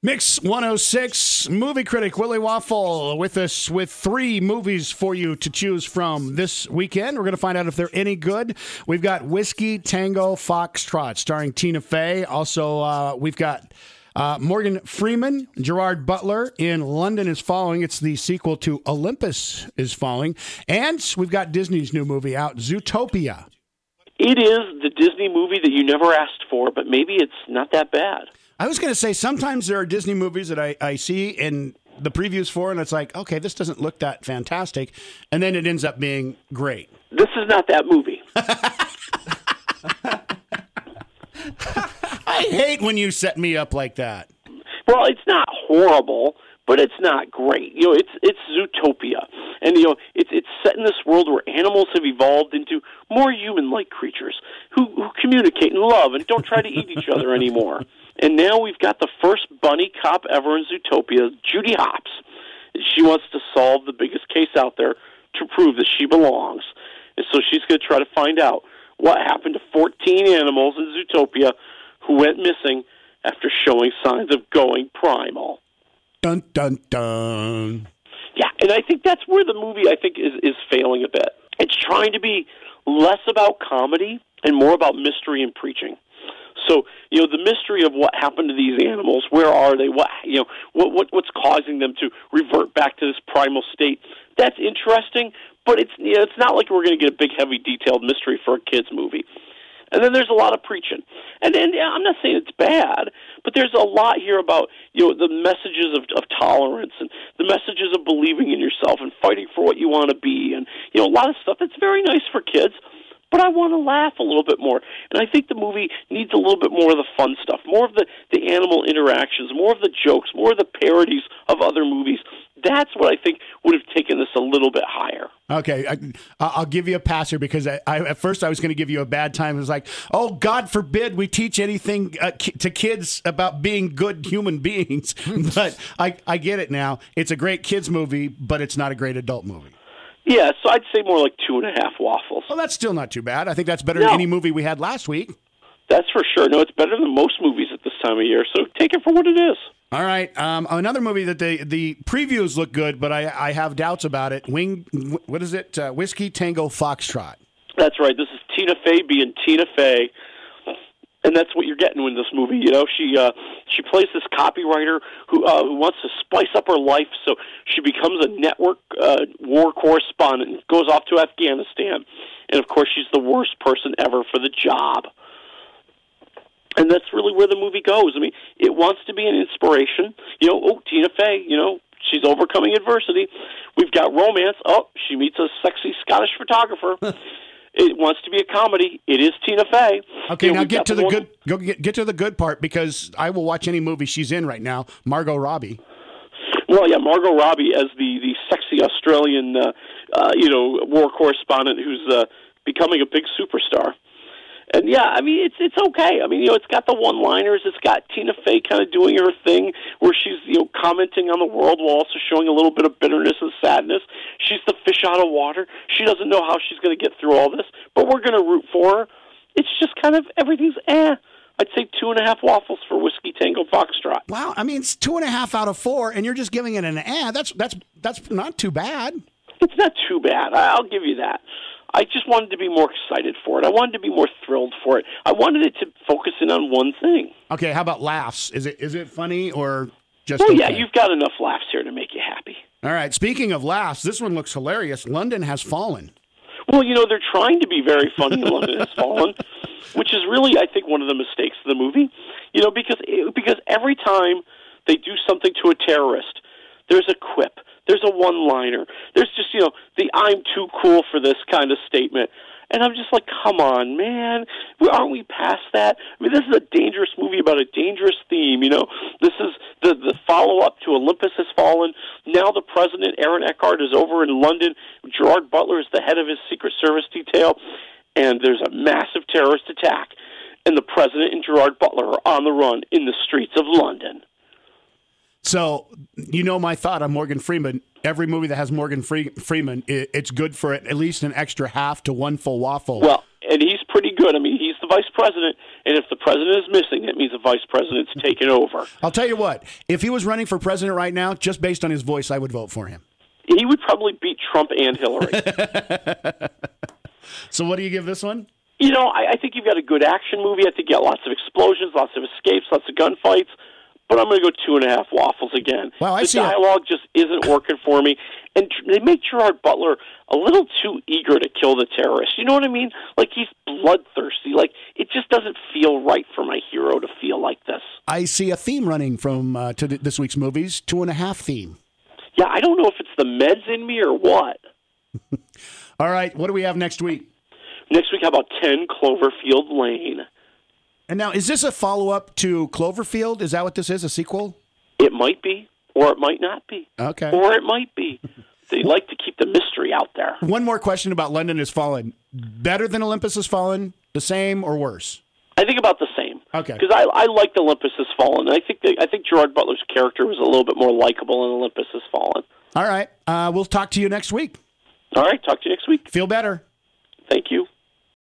Mix 106 movie critic Willie Waffle with us with 3 movies for you to choose from this weekend. We're going to find out if they're any good. We've got Whiskey Tango Foxtrot starring Tina Fey. Also, we've got Morgan Freeman, Gerard Butler in London is Falling. It's the sequel to Olympus is Falling. And we've got Disney's new movie out, Zootopia. It is the Disney movie that you never asked for, but maybe it's not that bad. I was going to say, sometimes there are Disney movies that I see in the previews for, and it's like, okay, this doesn't look that fantastic, and then it ends up being great. This is not that movie. I hate when you set me up like that. Well, it's not horrible, but it's not great. You know, it's Zootopia, and it's set in this world where animals have evolved into more human-like creatures who communicate and love and don't try to eat each other anymore. And now we've got the first bunny cop ever in Zootopia, Judy Hopps. She wants to solve the biggest case out there to prove that she belongs. And so she's going to try to find out what happened to 14 animals in Zootopia who went missing after showing signs of going primal. Dun, dun, dun. Yeah, and I think that's where the movie, is failing a bit. It's trying to be less about comedy and more about mystery and preaching. So, the mystery of what happened to these animals, where are they, what's causing them to revert back to this primal state, that's interesting, but it's not like we're going to get a big, heavy, detailed mystery for a kids' movie. And then there's a lot of preaching. And I'm not saying it's bad, but there's a lot here about, the messages of tolerance and the messages of believing in yourself and fighting for what you want to be and, a lot of stuff that's very nice for kids. But I want to laugh a little bit more. And I think the movie needs a little bit more of the fun stuff, more of the animal interactions, more of the jokes, more of the parodies of other movies. That's what I think would have taken this a little bit higher. Okay, I'll give you a pass here because at first I was going to give you a bad time. It was like, oh, God forbid we teach anything to kids about being good human beings. But I get it now. It's a great kids movie, but it's not a great adult movie. Yeah, so I'd say more like 2.5 waffles. Well, that's still not too bad. I think that's better than any movie we had last week. That's for sure. No, it's better than most movies at this time of year, so take it for what it is. All right. Another movie that the previews look good, but I have doubts about it. What is it? Whiskey Tango Foxtrot. That's right. This is Tina Fey being Tina Fey. And that's what you're getting in this movie. She plays this copywriter who wants to spice up her life, so she becomes a network war correspondent and goes off to Afghanistan. And, of course, she's the worst person ever for the job. And that's really where the movie goes. I mean, it wants to be an inspiration. Tina Fey, she's overcoming adversity. We've got romance. Oh, she meets a sexy Scottish photographer. It wants to be a comedy. It is Tina Fey. Okay, now get to the good. Get to the good part because I will watch any movie she's in right now. Margot Robbie. Well, yeah, Margot Robbie as the sexy Australian, war correspondent who's becoming a big superstar. And yeah, I mean it's okay. I mean it's got the one-liners. It's got Tina Fey kind of doing her thing where she's commenting on the world while also showing a little bit of bitterness and sadness. She's the fish out of water. She doesn't know how she's going to get through all this, but we're going to root for her. It's just kind of everything's I'd say 2.5 waffles for Whiskey Tango Foxtrot. Wow, I mean it's 2.5 out of 4, and you're just giving it an That's not too bad. It's not too bad. I'll give you that. I just wanted to be more excited for it. I wanted to be more thrilled for it. I wanted it to focus in on one thing. Okay, how about laughs? Is it funny or just Well, okay? Yeah, you've got enough laughs here to make you happy. All right, speaking of laughs, this one looks hilarious. London Has Fallen. Well, they're trying to be very funny in London Has Fallen, which is really, I think, one of the mistakes of the movie. Because every time they do something to a terrorist, there's a quip. There's a one-liner. There's just, the I'm too cool for this kind of statement. And I'm just like, come on, man. Aren't we past that? I mean, this is a dangerous movie about a dangerous theme, This is the follow-up to Olympus Has Fallen. Now the president, Aaron Eckhart, is over in London. Gerard Butler is the head of his Secret Service detail. And there's a massive terrorist attack. And the president and Gerard Butler are on the run in the streets of London. So, my thought on Morgan Freeman. Every movie that has Morgan Freeman, it's good for at least an extra half to one full waffle. Well, and he's pretty good. I mean, he's the vice president, and if the president is missing, that means the vice president's taken over. I'll tell you what, if he was running for president right now, just based on his voice, I would vote for him. He would probably beat Trump and Hillary. So what do you give this one? You know, I think you've got a good action movie. I think you got lots of explosions, lots of escapes, lots of gunfights. But I'm going to go 2.5 waffles again. Wow, the dialogue just isn't working for me. And they make Gerard Butler a little too eager to kill the terrorists. You know what I mean? Like, he's bloodthirsty. Like, it just doesn't feel right for my hero to feel like this. I see a theme running from to this week's movies, 2.5 theme. Yeah, I don't know if it's the meds in me or what. All right, what do we have next week? Next week, how about 10 Cloverfield Lane? And now, is this a follow-up to Cloverfield? Is that what this is, a sequel? It might be, or it might not be. Okay. Or it might be. They like to keep the mystery out there. One more question about London Has Fallen. Better than Olympus Has Fallen, the same, or worse? I think about the same. Okay. Because I liked Olympus Has Fallen. I think Gerard Butler's character was a little bit more likable in Olympus Has Fallen. All right. We'll talk to you next week. All right. Talk to you next week. Feel better. Thank you.